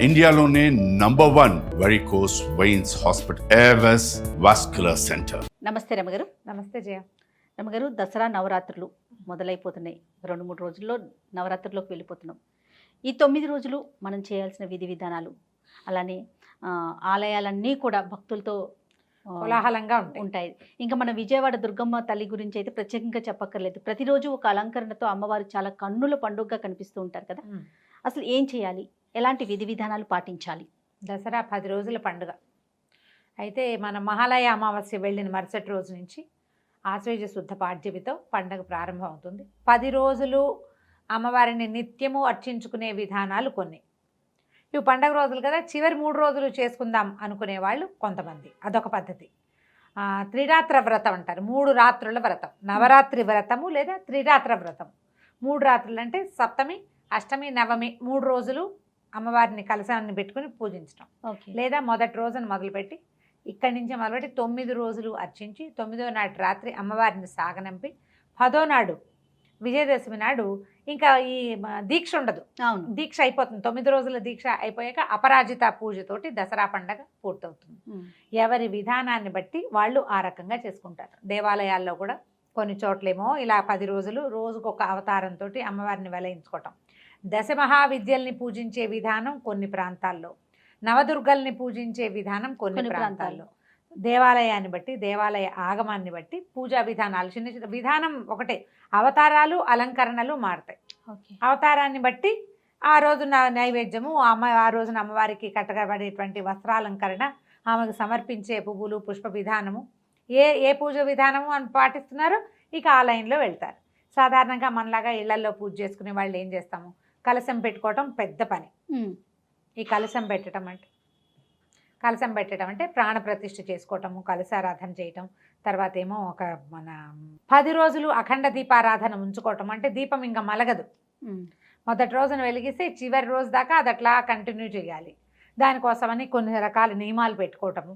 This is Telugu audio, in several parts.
ఇండియాలోనే #1 varicose veins hospital Avis vascular centre. నమస్తే రమగారు. నమస్తే జయ. రమగారు, దసరా నవరాత్రులు మొదలైపోతున్నాయి. 2-3 రోజుల్లో నవరాత్రుల్లోకి వెళ్ళిపోతున్నాం. ఈ 9 రోజులు మనం చేయాల్సిన విధి విధానాలు, అలానే ఆలయాలన్నీ కూడా భక్తులతో కోలాహలంగా ఉంటాయి. ఇంకా మన విజయవాడ దుర్గమ్మ తల్లి గురించి అయితే ప్రత్యేకంగా చెప్పక్కర్లేదు. ప్రతిరోజు ఒక అలంకరణతో అమ్మవారు చాలా కన్నుల పండుగగా కనిపిస్తూ ఉంటారు కదా. అసలు ఏం చేయాలి, ఎలాంటి విధి విధానాలు పాటించాలి? దసరా 10 రోజుల పండుగ అయితే మన మహాలయ అమావాస్య వెళ్ళిన మరుసటి రోజు నుంచి ఆశ్వేజ శుద్ధ పాడ్యమితో పండుగ ప్రారంభం అవుతుంది. 10 రోజులు అమ్మవారిని నిత్యము అర్చించుకునే విధానాలు కొన్ని. ఇవి పండగ రోజులు కదా, చివరి 3 రోజులు చేసుకుందాం అనుకునే వాళ్ళు కొంతమంది, అదొక పద్ధతి. త్రిరాత్ర వ్రతం అంటారు, 3 రాత్రుల వ్రతం, నవరాత్రి వ్రతము లేదా త్రిరాత్ర వ్రతం. 3 రాత్రులు అంటే సప్తమి, అష్టమి, నవమి 3 రోజులు అమ్మవారిని కలశాన్ని పెట్టుకుని పూజించడం. లేదా మొదటి రోజున మొదలుపెట్టి ఇక్కడి నుంచి మొదలుపెట్టి 9 రోజులు అర్చించి 9వ నాటి రాత్రి అమ్మవారిని సాగనంపి 10వ నాడు విజయదశమి నాడు ఇంకా ఈ దీక్ష ఉండదు. దీక్ష అయిపోతుంది. 9 రోజుల దీక్ష అయిపోయాక అపరాజిత పూజతోటి దసరా పండగ పూర్తవుతుంది. ఎవరి విధానాన్ని బట్టి వాళ్ళు ఆ రకంగా చేసుకుంటారు. దేవాలయాల్లో కూడా కొన్ని చోట్లేమో ఇలా 10 రోజులు రోజుకొక అవతారంతో అమ్మవారిని వెలయించుకోవటం. దశమహావిద్యల్ని పూజించే విధానం కొన్ని ప్రాంతాల్లో, నవదుర్గల్ని పూజించే విధానం కొన్ని ప్రాంతాల్లో, దేవాలయాన్ని బట్టి దేవాలయ ఆగమాన్ని బట్టి పూజా విధానాలు చిన్న చిన్న విధానం ఒకటే. అవతారాలు అలంకరణలు మారుతాయి. అవతారాన్ని బట్టి ఆ రోజున నైవేద్యము, ఆ రోజున అమ్మవారికి కట్టబడేటువంటి వస్త్రాలంకరణ, ఆమెకు సమర్పించే పువ్వులు పుష్ప విధానము, ఏ పూజ విధానము అని పాటిస్తున్నారో ఇక ఆ లైన్లో వెళ్తారు. సాధారణంగా మనలాగా ఇళ్లలో పూజ చేసుకునే వాళ్ళు ఏం చేస్తాము, కలశం పెట్టుకోవటం పెద్ద పని. ఈ కలశం పెట్టడం అంటే ప్రాణప్రతిష్ఠ చేసుకోవటము, కలశారాధన చేయటం. తర్వాత ఏమో ఒక మన 10 రోజులు అఖండ దీపారాధన ఉంచుకోవటం. అంటే దీపం ఇంకా మలగదు. మొదటి రోజున వెలిగిస్తే చివరి రోజు దాకా అది అట్లా కంటిన్యూ చేయాలి. దానికోసమని కొన్ని రకాల నియమాలు పెట్టుకోవటము,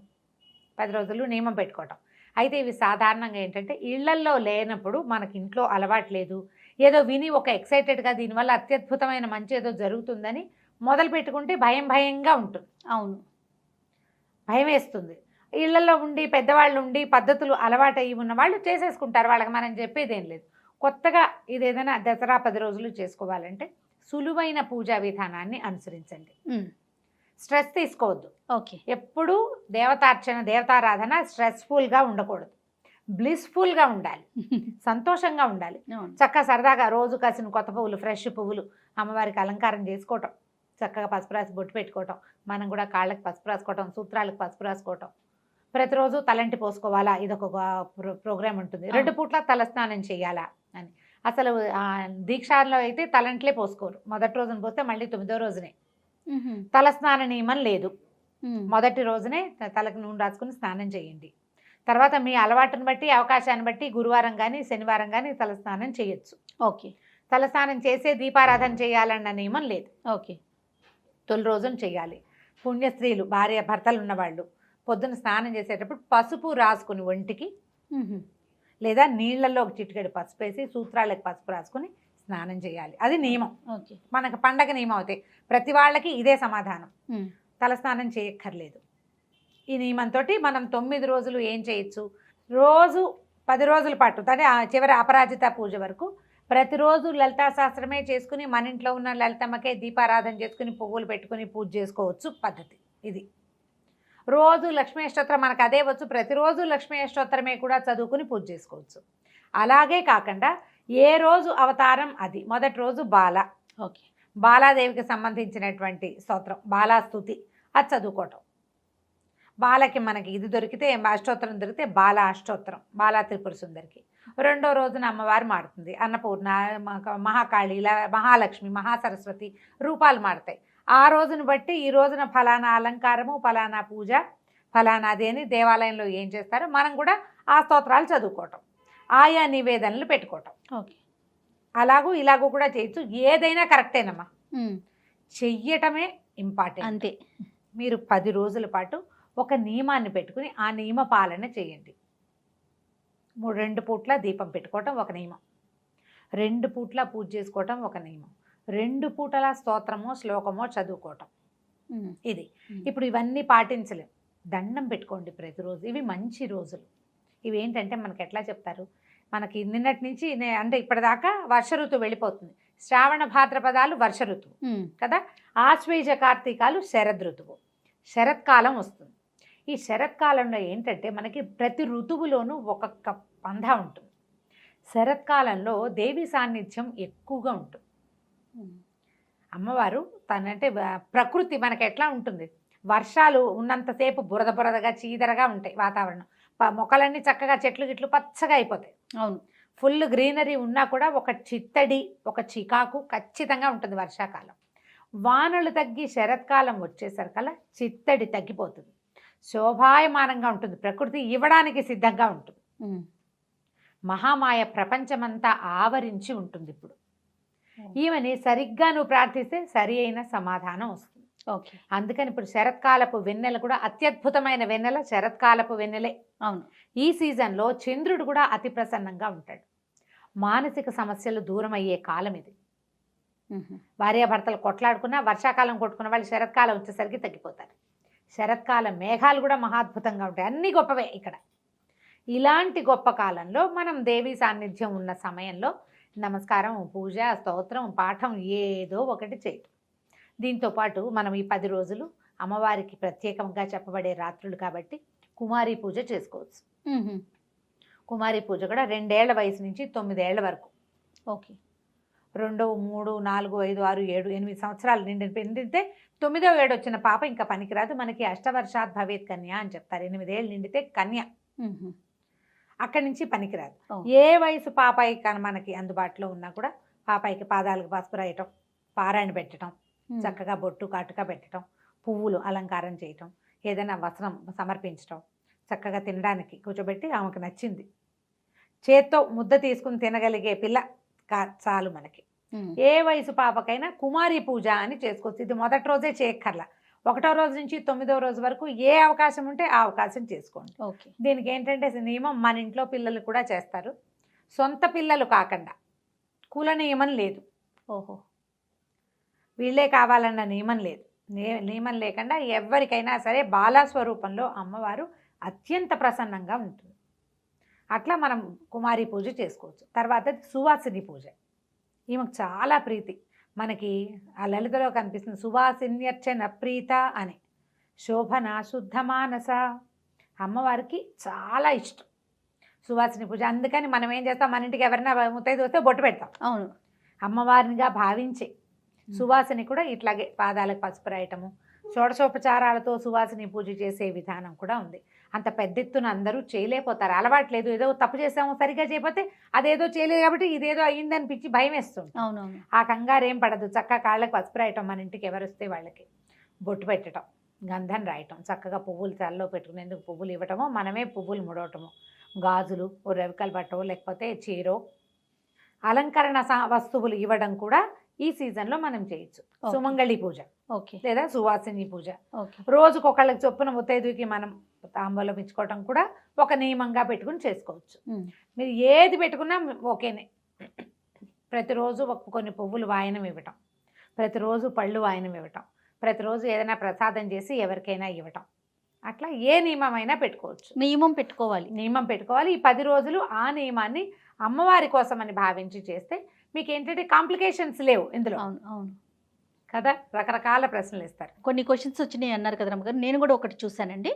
10 రోజులు నియమం పెట్టుకోవటం. అయితే ఇవి సాధారణంగా ఏంటంటే ఇళ్లల్లో లేనప్పుడు, మనకి ఇంట్లో అలవాటు లేదు, ఏదో విని ఒక ఎక్సైటెడ్గా దీనివల్ల అత్యద్భుతమైన మంచి ఏదో జరుగుతుందని మొదలు పెట్టుకుంటే భయంగా ఉంటుంది. అవును, భయం వేస్తుంది. ఇళ్లలో ఉండి పెద్దవాళ్ళు ఉండి పద్ధతులు అలవాటు అయ్యి ఉన్న వాళ్ళు చేసేసుకుంటారు. వాళ్ళకి మనం చెప్పేది ఏం లేదు. కొత్తగా ఇది ఏదైనా దసరా 10 రోజులు చేసుకోవాలంటే సులువైన పూజా విధానాన్ని అనుసరించండి. స్ట్రెస్ తీసుకోవద్దు. ఎప్పుడు దేవతార్చన దేవతారాధన స్ట్రెస్ఫుల్గా ఉండకూడదు, బ్లిస్ఫుల్గా ఉండాలి, సంతోషంగా ఉండాలి. చక్కగా సరదాగా రోజు కాసిన కొత్త పువ్వులు, ఫ్రెష్ పువ్వులు అమ్మవారికి అలంకారం చేసుకోవటం, చక్కగా పసుపు రాసి బొట్టు పెట్టుకోవటం, మనం కూడా కాళ్ళకి పసుపు రాసుకోవటం, సూత్రాలకు పసుపు రాసుకోవటం. ప్రతిరోజు తలంటి పోసుకోవాలా, ఇదొక ప్రోగ్రామ్ ఉంటుంది. 2 పూట్ల తలస్నానం చేయాలా అని. అసలు దీక్షలో అయితే తలంట్లే పోసుకోరు. మొదటి రోజున పోస్తే మళ్ళీ 9వ రోజునే తలస్నాన నియమం లేదు. మొదటి రోజునే తలకు నూనె రాసుకుని స్నానం చేయండి. తర్వాత మీ అలవాటును బట్టి అవకాశాన్ని బట్టి గురువారం కానీ శనివారం కానీ తలస్నానం చేయొచ్చు. తలస్నానం చేసే దీపారాధన చేయాలన్న నియమం లేదు. తొలి రోజున చేయాలి. పుణ్యస్త్రీలు, భార్య భర్తలు ఉన్నవాళ్ళు పొద్దున స్నానం చేసేటప్పుడు పసుపు రాసుకుని ఒంటికి, లేదా నీళ్లలో ఒక చిటికెడు పసుపు వేసి సూత్రాలకు పసుపు రాసుకుని స్నానం చేయాలి. అది నియమం. మనకు పండగ నియమం అవుతాయి. ప్రతి వాళ్ళకి ఇదే సమాధానం, తలస్నానం చేయక్కర్లేదు. ఈ నియమంతో మనం 9 రోజులు ఏం చేయొచ్చు, రోజు 10 రోజుల పాటు అంటే చివరి అపరాజిత పూజ వరకు ప్రతిరోజు లలితా శాస్త్రమే చేసుకుని మన ఇంట్లో ఉన్న లలితమ్మకే దీపారాధన చేసుకుని పువ్వులు పెట్టుకుని పూజ చేసుకోవచ్చు పద్ధతి ఇది. రోజు లక్ష్మీ అష్టోత్తరం మనకు అదే వచ్చు, ప్రతిరోజు లక్ష్మీ అష్టోత్తరమే కూడా చదువుకుని పూజ చేసుకోవచ్చు. అలాగే కాకుండా ఏ రోజు అవతారం అది. మొదటి రోజు బాలాదేవికి సంబంధించినటువంటి స్తోత్రం బాలాస్తుతి, అది చదువుకోవటం. బాలకి మనకి ఇది దొరికితే అష్టోత్తరం దొరికితే బాలా అష్టోత్తరం, బాలా త్రిపుర సుందరికి. 2వ రోజున అమ్మవారు మారుతుంది, అన్నపూర్ణ, మహాకాళి, మహాలక్ష్మి, మహాసరస్వతి రూపాలు మారుతాయి. ఆ రోజును బట్టి ఈ రోజున ఫలానా అలంకారము, ఫలానా పూజ, ఫలానాది అని దేవాలయంలో ఏం చేస్తారో మనం కూడా ఆ స్తోత్రాలు చదువుకోవటం, ఆయా నివేదనలు పెట్టుకోవటం. అలాగూ ఇలాగూ కూడా చేయొచ్చు. ఏదైనా కరెక్టేనమ్మా, చెయ్యటమే ఇంపార్టెంట్. అంతే. మీరు 10 రోజుల పాటు ఒక నియమాన్ని పెట్టుకుని ఆ నియమ పాలన చేయండి. 2 పూట్ల దీపం పెట్టుకోవటం ఒక నియమం, 2 పూట్ల పూజ చేసుకోవటం ఒక నియమం, 2 పూటల స్తోత్రమో శ్లోకమో చదువుకోవటం. ఇది ఇప్పుడు ఇవన్నీ పాటించలేం. దండం పెట్టుకోండి ప్రతిరోజు. ఇవి మంచి రోజులు. ఇవి ఏంటంటే మనకి ఎట్లా చెప్తారు, మనకి నిన్నటి నుంచి అంటే ఇప్పటిదాకా వర్ష ఋతువు వెళ్ళిపోతుంది. శ్రావణ భాద్రపదాలు వర్ష ఋతువు కదా, ఆశ్వేజ కార్తీకాలు శరద్ ఋతువు, శరత్కాలం వస్తుంది. ఈ శరత్కాలంలో ఏంటంటే మనకి ప్రతి ఋతువులోనూ ఒక్కొక్క పంధ ఉంటుంది. శరత్కాలంలో దేవి సాన్నిధ్యం ఎక్కువగా ఉంటుంది. అమ్మవారు తనంటే ప్రకృతి మనకి ఎట్లా ఉంటుంది, వర్షాలు ఉన్నంతసేపు బురద బురదగా చీదరగా ఉంటాయి వాతావరణం, మొక్కలన్నీ చక్కగా చెట్లు గిట్లు పచ్చగా అయిపోతాయి. అవును, ఫుల్ గ్రీనరీ ఉన్నా కూడా ఒక చిత్తడి ఒక చికాకు ఖచ్చితంగా ఉంటుంది వర్షాకాలం. వానలు తగ్గి శరత్కాలం వచ్చేసరికల్లా చిత్తడి తగ్గిపోతుంది, శోభాయమానంగా ఉంటుంది, ప్రకృతి ఇవ్వడానికి సిద్ధంగా ఉంటుంది. మహామాయ ప్రపంచమంతా ఆవరించి ఉంటుంది. ఇప్పుడు ఈమెని సరిగ్గా నువ్వు ప్రార్థిస్తే సరి అయిన సమాధానం వస్తుంది. ఓకే, అందుకని ఇప్పుడు శరత్కాలపు వెన్నెల కూడా అత్యద్భుతమైన వెన్నెల శరత్కాలపు వెన్నెలే. అవును, ఈ సీజన్లో చంద్రుడు కూడా అతి ప్రసన్నంగా ఉంటాడు. మానసిక సమస్యలు దూరం అయ్యే కాలం ఇది. భార్యాభర్తలు కొట్లాడుకున్నా, వర్షాకాలం కొట్టుకున్న వాళ్ళు శరత్కాలం వచ్చేసరికి తగ్గిపోతారు. శరత్కాలం మేఘాలు కూడా మహాద్భుతంగా ఉంటాయి. అన్ని గొప్పవే ఇక్కడ. ఇలాంటి గొప్ప కాలంలో మనం దేవి సాన్నిధ్యం ఉన్న సమయంలో నమస్కారం, పూజ, స్తోత్రం, పాఠం ఏదో ఒకటి చేయటం. దీంతోపాటు మనం ఈ 10 రోజులు అమ్మవారికి ప్రత్యేకంగా చెప్పబడే రాత్రులు కాబట్టి కుమారి పూజ చేసుకోవచ్చు. కుమారి పూజ కూడా 2 ఏళ్ల వయసు నుంచి 9 ఏళ్ల వరకు. ఓకే, 2, 3, 4, 5, 6, 7, 8 సంవత్సరాలు నిండితే 9వ ఏడు వచ్చిన పాప ఇంకా పనికిరాదు. మనకి అష్టవర్షాత్ భవేత్ కన్య అని చెప్తారు. 8 ఏళ్ళు నిండితే కన్య, అక్కడి నుంచి పనికిరాదు. ఏ వయసు పాపాయి కానీ మనకి అందుబాటులో ఉన్నా కూడా పాపాయికి పాదాలకు పసుపు రాయటం, పారాయణ పెట్టడం, చక్కగా బొట్టు కాటుక పెట్టడం, పువ్వులు అలంకారం చేయటం, ఏదైనా వస్త్రం సమర్పించటం, చక్కగా తినడానికి కూర్చోబెట్టి ఆమెకు నచ్చింది చేత్తో ముద్ద తీసుకుని తినగలిగే పిల్ల చాలు మనకి. ఏ వయసు పాపకైనా కుమారి పూజ అని చేసుకోవచ్చు. ఇది మొదటి రోజే చేయక్కర్లా, 1వ రోజు నుంచి 9వ రోజు వరకు ఏ అవకాశం ఉంటే ఆ అవకాశం చేసుకోండి. ఓకే, దీనికి ఏంటంటే నియమం మన ఇంట్లో పిల్లలు కూడా చేస్తారు. సొంత పిల్లలు కాకుండా కుల నియమం లేదు. ఓహో, వీళ్ళే కావాలన్న నియమం లేదు. నియమం లేకుండా ఎవరికైనా సరే బాలాస్వరూపంలో అమ్మవారు అత్యంత ప్రసన్నంగా ఉంటుంది. అట్లా మనం కుమారి పూజ చేసుకోవచ్చు. తర్వాత సువాసిని పూజ, ఈమెకు చాలా ప్రీతి. మనకి ఆ లలితలో కనిపిస్తుంది సువాసిన్యర్చన ప్రీత అని. శోభన శుద్ధ మానస, అమ్మవారికి చాలా ఇష్టం సువాసిని పూజ. అందుకని మనం ఏం చేస్తాం, మన ఇంటికి ఎవరైనా ముత్తైదు వస్తే బొట్టు పెడతాం. అవును, అమ్మవారినిగా భావించి సువాసిని కూడా ఇట్లాగే పాదాలకు పసుపు రాయటము, షోడశోపచారాలతో సువాసిని పూజ చేసే విధానం కూడా ఉంది. అంత పెద్ద ఎత్తున అందరూ చేయలేకపోతారు, అలవాట్లేదు. ఏదో తప్పు చేసాము, సరిగ్గా చేయకపోతే అదేదో చేయలేదు కాబట్టి ఇదేదో అయ్యిందనిపించి భయం వేస్తుంది. అవునవును, ఆ కంగారు ఏం పడదు. చక్కగా కాళ్ళకి పసుపు రాయటం, మన ఇంటికి ఎవరు వస్తే వాళ్ళకి బొట్టు పెట్టడం, గంధం రాయటం, చక్కగా పువ్వులు తలలో పెట్టుకునేందుకు పువ్వులు ఇవ్వటమో, మనమే పువ్వులు ముడవటము, గాజులు, రవికలు పట్టవో లేకపోతే చీరో అలంకరణ వస్తువులు ఇవ్వడం కూడా ఈ సీజన్లో మనం చేయొచ్చు. సుమంగళి పూజ లేదా సువాసిని పూజ, రోజుకొకళ్ళకి చొప్పున ముత్తైదుకి మనం తాంబూలం ఇచ్చుకోవటం కూడా ఒక నియమంగా పెట్టుకుని చేసుకోవచ్చు. మీరు ఏది పెట్టుకున్నా ఓకేనే. ప్రతిరోజు కొన్ని పువ్వులు వాయనం ఇవ్వటం, ప్రతిరోజు పళ్ళు వాయనం ఇవ్వటం, ప్రతిరోజు ఏదైనా ప్రసాదం చేసి ఎవరికైనా ఇవ్వటం, అట్లా ఏ నియమమైనా పెట్టుకోవచ్చు. నియమం పెట్టుకోవాలి. ఈ 10 రోజులు ఆ నియమాన్ని అమ్మవారి కోసం అని భావించి చేస్తే మీకు ఏంటంటే కాంప్లికేషన్స్ లేవు ఇందులో. అవును అవును కదా, రకరకాల ప్రశ్నలు ఇస్తారు. కొన్ని క్వశ్చన్స్ వచ్చినాయి అన్నారు కదా రమ్మగారు, నేను కూడా ఒకటి చూసానండి.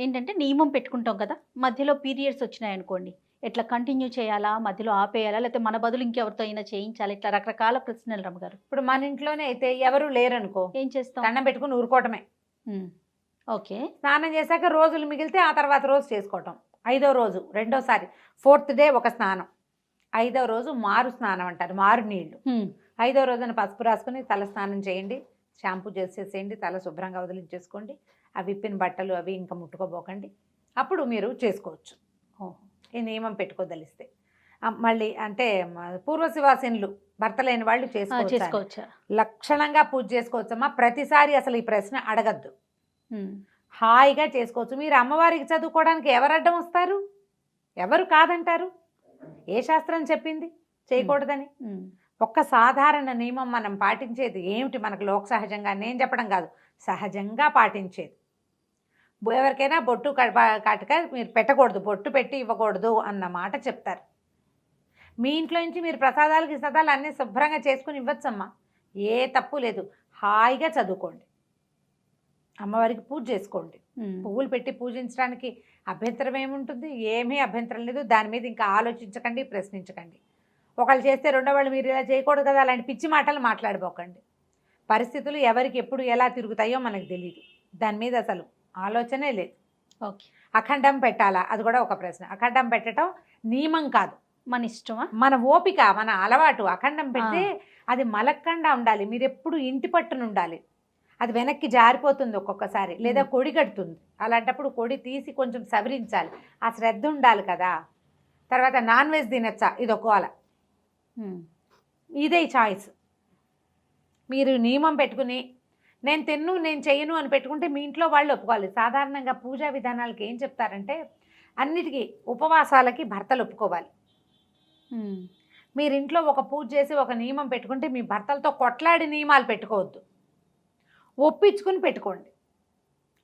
ఏంటంటే నియమం పెట్టుకుంటాం కదా, మధ్యలో పీరియడ్స్ వచ్చినాయి అనుకోండి, ఎట్లా కంటిన్యూ చేయాలా, మధ్యలో ఆపేయాలా, లేకపోతే మన బదులు ఇంకెవరితో అయినా చేయించాలి, ఇట్లా రకరకాల ప్రశ్నలు రమ్మగారు. ఇప్పుడు మన ఇంట్లోనే అయితే ఎవరు లేరనుకో, ఏం చేస్తాం, దండం పెట్టుకుని ఊరుకోవటమే. ఓకే, స్నానం చేశాక రోజులు మిగిలితే ఆ తర్వాత రోజు చేసుకోవటం. 5వ రోజు రెండోసారి, 4th డే ఒక స్నానం, 5వ రోజు మారు స్నానం అంటారు, మారు నీళ్లు. 5వ రోజున పసుపు రాసుకుని తల స్నానం చేయండి, షాంపూ చేసేసేయండి, తల శుభ్రంగా వదిలించేసుకోండి, ఆ విప్పిన బట్టలు అవి ఇంకా ముట్టుకోబోకండి, అప్పుడు మీరు చేసుకోవచ్చు. ఈ నియమం పెట్టుకోదలిస్తే. మళ్ళీ అంటే పూర్వశివాసినులు భర్త లేని వాళ్ళు చేసుకోవచ్చు, లక్షణంగా పూజ చేసుకోవచ్చమ్మా. ప్రతిసారి అసలు ఈ ప్రశ్న అడగద్దు, హాయిగా చేసుకోవచ్చు. మీరు అమ్మవారికి చదువుకోవడానికి ఎవరు అడ్డం వస్తారు, ఎవరు కాదంటారు, ఏ శాస్త్రం చెప్పింది చేయకూడదని? ఒక్క సాధారణ నియమం మనం పాటించేది ఏమిటి, మనకు లోక సహజంగా నేను చెప్పడం కాదు, సహజంగా పాటించేది. ఎవరికైనా బొట్టు కాటుక మీరు పెట్టకూడదు, బొట్టు పెట్టి ఇవ్వకూడదు అన్న మాట చెప్తారు. మీ ఇంట్లో నుంచి మీరు ప్రసాదాలకి సదాలు అన్నీ శుభ్రంగా చేసుకుని ఇవ్వచ్చమ్మా, ఏ తప్పు లేదు. హాయిగా చదువుకోండి, అమ్మవారికి పూజ చేసుకోండి. పువ్వులు పెట్టి పూజించడానికి అభ్యంతరం ఏముంటుంది? ఏమీ అభ్యంతరం లేదు. దాని మీద ఇంకా ఆలోచించకండి, ప్రశ్నించకండి. ఒకళ్ళు చేస్తే రెండో వాళ్ళు మీరు ఇలా చేయకూడదు కదా అలాంటి పిచ్చి మాటలు మాట్లాడిపోకండి. పరిస్థితులు ఎవరికి ఎప్పుడు ఎలా తిరుగుతాయో మనకు తెలియదు. దాని మీద అసలు ఆలోచనే లేదు. ఓకే. అఖండం పెట్టాలా, అది కూడా ఒక ప్రశ్న. అఖండం పెట్టడం నియమం కాదు, మన ఇష్టమా, మన ఓపిక, మన అలవాటు. అఖండం పెడితే అది మలక్కండా ఉండాలి, మీరు ఎప్పుడు ఇంటి పట్టున ఉండాలి. అది వెనక్కి జారిపోతుంది ఒక్కొక్కసారి, లేదా కొడి కడుతుంది. అలాంటప్పుడు కొడి తీసి కొంచెం సవరించాలి, ఆ శ్రద్ధ ఉండాలి కదా. తర్వాత నాన్ వెజ్ తినచ్చా, ఇది ఒక్కోల, ఇదే చాయిస్. మీరు నియమం పెట్టుకుని నేను తిన్ను నేను చెయ్యను అని పెట్టుకుంటే మీ ఇంట్లో వాళ్ళు ఒప్పుకోవాలి. సాధారణంగా పూజా విధానాలకి ఏం చెప్తారంటే అన్నిటికీ ఉపవాసాలకి భర్తలు ఒప్పుకోవాలి. మీరు ఇంట్లో ఒక పూజ చేసి ఒక నియమం పెట్టుకుంటే మీ భర్తలతో కొట్లాడి నియమాలు పెట్టుకోవద్దు, ఒప్పించుకుని పెట్టుకోండి.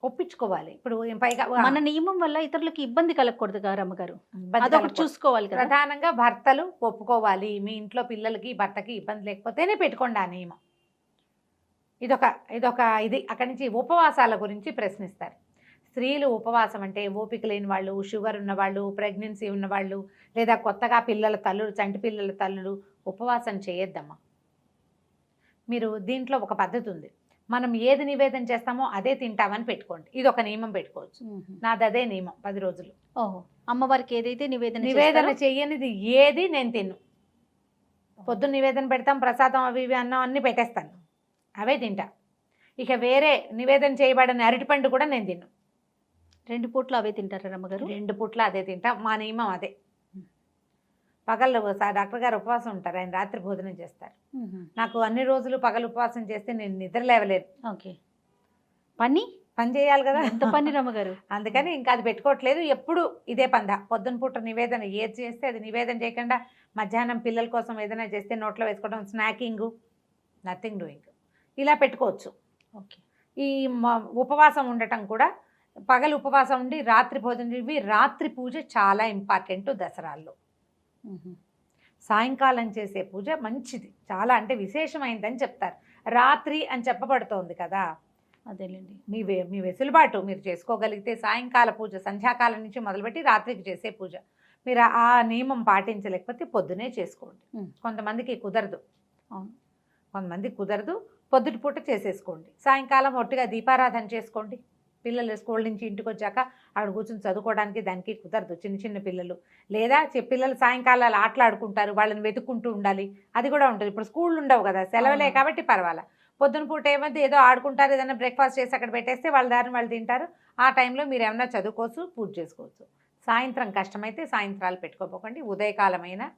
ఒప్పించుకోవాలి. ఇప్పుడు పైగా మన నియమం వల్ల ఇతరులకు ఇబ్బంది కలగకూడదు గారు అమ్మగారు, అదొకటి చూసుకోవాలి కదా. ప్రధానంగా భర్తలు ఒప్పుకోవాలి. మీ ఇంట్లో పిల్లలకి భర్తకి ఇబ్బంది లేకపోతేనే పెట్టుకోండి ఆ నియమం. ఇది అక్కడి నుంచి ఉపవాసాల గురించి ప్రశ్నిస్తారు. స్త్రీలు ఉపవాసం అంటే ఓపిక లేని వాళ్ళు, షుగర్ ఉన్నవాళ్ళు, ప్రెగ్నెన్సీ ఉన్నవాళ్ళు, లేదా కొత్తగా పిల్లల తల్లులు, చంటి పిల్లల తల్లులు ఉపవాసం చేయొద్దమ్మా. మీరు దీంట్లో ఒక పద్ధతి ఉంది, మనం ఏది నివేదన చేస్తామో అదే తింటామని పెట్టుకోండి. ఇది ఒక నియమం పెట్టుకోవచ్చు. నాది అదే నియమం, 10 రోజులు. ఓహో, అమ్మవారికి ఏదైతే నివేదన చెయ్యనిది ఏది నేను తిన్ను. పొద్దున్న నివేదన పెడతాం, ప్రసాదం అవి ఇవి అన్నం అన్నీ పెట్టేస్తాను, అవే తింటా. ఇక వేరే నివేదన చేయబడిన అరటిపండు కూడా నేను తిన్ను. 2 పూట్లు అవే తింటారా అమ్మగారు? 2 పూట్ల అదే తింటా, మా నియమం అదే. పగళ్ళు డాక్టర్ గారు ఉపవాసం ఉంటారు, ఆయన రాత్రి భోజనం చేస్తారు. నాకు అన్ని రోజులు పగలు ఉపవాసం చేస్తే నేను నిద్ర లేవలేదు. ఓకే, పని చేయాలి కదా, ఎంత పని రమ్మగారు. అందుకని ఇంకా అది పెట్టుకోవట్లేదు. ఎప్పుడు ఇదే పంద. పొద్దున పూట నివేదన ఏది చేస్తే అది నివేదన చేయకుండా మధ్యాహ్నం పిల్లల కోసం ఏదైనా చేస్తే నోట్లో వేసుకోవడం, స్నాకింగ్, నథింగ్ డూయింగ్, ఇలా పెట్టుకోవచ్చు. ఓకే. ఈ ఉపవాసం ఉండటం కూడా పగలు ఉపవాసం ఉండి రాత్రి భోజనం ఇవి రాత్రి పూజ చాలా ఇంపార్టెంట్ దసరాల్లో. సాయంకాలం చేసే పూజ మంచిది, చాలా అంటే విశేషమైందని చెప్తారు. రాత్రి అని చెప్పబడుతోంది కదా, అదేలేండి. మీ వెసులుబాటు, మీరు చేసుకోగలిగితే సాయంకాల పూజ సంధ్యాకాలం నుంచి మొదలుపెట్టి రాత్రికి చేసే పూజ. మీరు ఆ నియమం పాటించలేకపోతే పొద్దునే చేసుకోండి. కొంతమందికి కుదరదు, అవును, కొంతమందికి కుదరదు. పొద్దుటి పూట చేసేసుకోండి. సాయంకాలం ఒట్టిగా దీపారాధన చేసుకోండి. పిల్లలు స్కూల్ నుంచి ఇంటికి వచ్చాక అక్కడ కూర్చొని చదువుకోవడానికి దానికి కుదరదు, చిన్న చిన్న పిల్లలు. లేదా పిల్లలు సాయంకాలాలు ఆటలాడుకుంటారు, వాళ్ళని వెతుక్కుంటూ ఉండాలి, అది కూడా ఉంటుంది. ఇప్పుడు స్కూళ్ళు ఉండవు కదా, సెలవులే కాబట్టి పర్వాలా. పొద్దున పూట ఏమైతే ఏదో ఆడుకుంటారు, ఏదైనా బ్రేక్ఫాస్ట్ చేసి అక్కడ పెట్టేస్తే వాళ్ళ దారిని వాళ్ళు తింటారు. ఆ టైంలో మీరు ఏమన్నా చదువుకోవచ్చు, పూజ చేసుకోవచ్చు. సాయంత్రం కష్టమైతే సాయంత్రాలు పెట్టుకోపోకండి, ఉదయకాలమైనా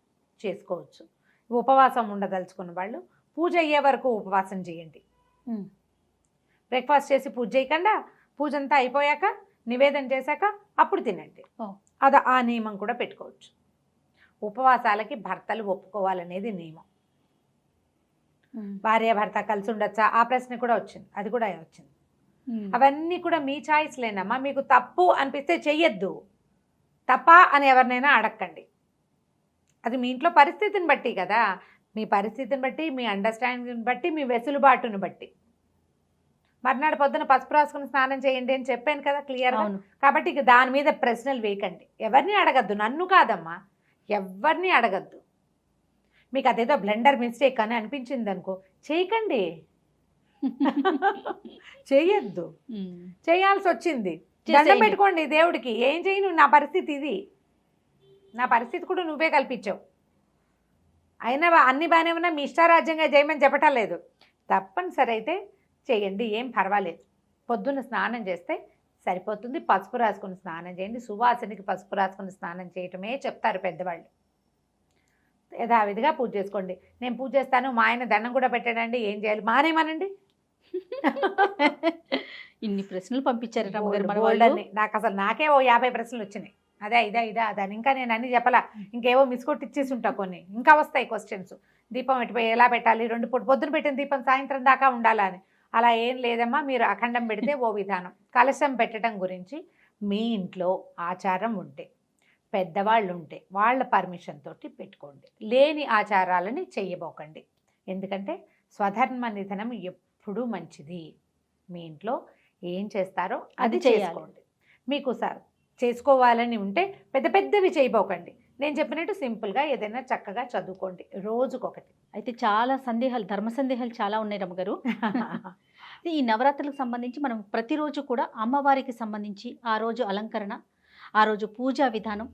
చేసుకోవచ్చు. ఉపవాసం ఉండదలుచుకున్న వాళ్ళు పూజ అయ్యే వరకు ఉపవాసం చేయండి. బ్రేక్ఫాస్ట్ చేసి పూజ చేయకుండా పూజ అంతా అయిపోయాక నివేదన చేశాక అప్పుడు తినండి. అది ఆ నియమం కూడా పెట్టుకోవచ్చు. ఉపవాసాలకి భర్తలు ఒప్పుకోవాలనేది నియమం. భార్య భర్త కలిసి ఉండొచ్చా, ఆ ప్రశ్న కూడా వచ్చింది, అది కూడా వచ్చింది. అవన్నీ కూడా మీ చాయిస్ లేనమ్మా. మీకు తప్పు అనిపిస్తే చెయ్యొద్దు, తప్ప అని ఎవరినైనా అడగండి. అది మీ ఇంట్లో పరిస్థితిని బట్టి కదా, మీ పరిస్థితిని బట్టి, మీ అండర్స్టాండింగ్ని బట్టి, మీ వెసులుబాటును బట్టి. మర్నాడు పొద్దున పసుపు రాసుకుని స్నానం చేయండి అని చెప్పాను కదా క్లియర్గా. కాబట్టి ఇక దాని మీద ప్రశ్నలు వేయకండి, ఎవరిని అడగద్దు. నన్ను కాదమ్మా, ఎవరిని అడగద్దు. మీకు అదేదో బ్లెండర్ మిస్టేక్ అని అనిపించింది అనుకో, చేయకండి, చేయొద్దు. చేయాల్సి వచ్చింది, దండం పెట్టుకోండి దేవుడికి. ఏం చేయను, నా పరిస్థితి ఇది, నా పరిస్థితి కూడా నువ్వే కల్పించావు. అయినా అన్ని బాగానే ఉన్నా మీ ఇష్టారాజ్యంగా చేయమని చెప్పటం లేదు. తప్పనిసరి అయితే చేయండి, ఏం పర్వాలేదు. పొద్దున్న స్నానం చేస్తే సరిపోతుంది. పసుపు రాసుకుని స్నానం చేయండి. సువాసనకి పసుపు రాసుకుని స్నానం చేయటమే చెప్తారు పెద్దవాళ్ళు. యథావిధిగా పూజ చేసుకోండి. నేను పూజ చేస్తాను, మా ఆయన దండం కూడా పెట్టాడండి, ఏం చేయాలి? మానేమనండి. ఇన్ని ప్రశ్నలు పంపించారు నాకు అసలు నాకే ఓ 50 ప్రశ్నలు వచ్చినాయి. అదే ఇదా దాని ఇంకా నేను అన్ని చెప్పలా, ఇంకేవో మిస్కొట్టి ఇచ్చేసి ఉంటా కొన్ని, ఇంకా వస్తాయి క్వశ్చన్స్. దీపం ఎటుపోయి ఎలా పెట్టాలి, 2 పూట పొద్దున పెట్టిన దీపం సాయంత్రం దాకా ఉండాలా అని. అలా ఏం లేదమ్మా, మీరు అఖండం పెడితే ఓ విధానం. కలశం పెట్టడం గురించి మీ ఇంట్లో ఆచారం ఉంటే, పెద్దవాళ్ళు ఉంటే వాళ్ళ పర్మిషన్ తోటి పెట్టుకోండి. లేని ఆచారాలని చెయ్యబోకండి. ఎందుకంటే స్వధర్మ నిధనం ఎప్పుడూ మంచిది. మీ ఇంట్లో ఏం చేస్తారో అది చేసుకోండి. మీకు సార్ చేసుకోవాలని ఉంటే పెద్ద పెద్దవి చేయబోకండి. నేను చెప్పినట్టు సింపుల్గా ఏదైనా చక్కగా చదువుకోండి, రోజుకొకటి. అయితే చాలా సందేహాలు, ధర్మ సందేహాలు చాలా ఉన్నాయి రమ్మగారు. ఈ నవరాత్రులకు సంబంధించి మనం ప్రతిరోజు కూడా అమ్మవారికి సంబంధించి ఆ రోజు అలంకరణ, ఆ రోజు పూజా విధానం,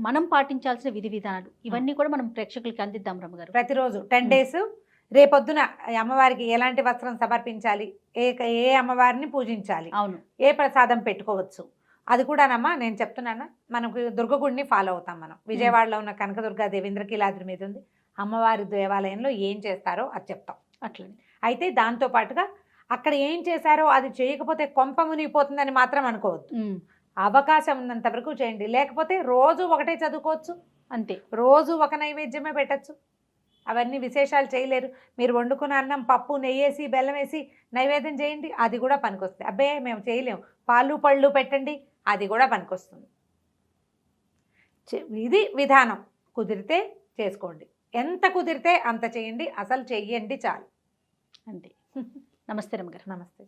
మనం పాటించాల్సిన విధి విధానాలు ఇవన్నీ కూడా మనం ప్రేక్షకులకి అందిద్దాం రమ్మగారు. ప్రతిరోజు 10 days. రేపొద్దున అమ్మవారికి ఎలాంటి వస్త్రం సమర్పించాలి, ఏ అమ్మవారిని పూజించాలి, అవును, ఏ ప్రసాదం పెట్టుకోవచ్చు, అది కూడానమ్మా నేను చెప్తున్నాను. మనకు దుర్గగుడిని ఫాలో అవుతాం మనం. విజయవాడలో ఉన్న కనకదుర్గాదేవి ఇంద్రకీలాద్రి మీద ఉంది. అమ్మవారి దేవాలయంలో ఏం చేస్తారో అది చెప్తాం. అట్లనే అయితే దాంతో పాటుగా అక్కడ ఏం చేశారో అది చేయకపోతే కొంప మునిగిపోతుందని మాత్రం అనుకోవద్దు. అవకాశం ఉన్నంత వరకు చేయండి. లేకపోతే రోజు ఒకటే చదువుకోవచ్చు, అంతే. రోజు ఒక నైవేద్యమే పెట్టచ్చు. అవన్నీ విశేషాలు చేయలేరు. మీరు వండుకున్న అన్నం, పప్పు, నెయ్యేసి బెల్లం వేసి నైవేద్యం చేయండి, అది కూడా పనికొస్తుంది. అబ్బే మేము చేయలేము, పాలు పళ్ళు పెట్టండి, అది కూడా పనికొస్తుంది. ఇది విధానం. కుదిరితే చేసుకోండి, ఎంత కుదిరితే అంత చేయండి, అసలు చెయ్యండి చాలు. అంతే. నమస్తే రమ్మగారు. నమస్తే.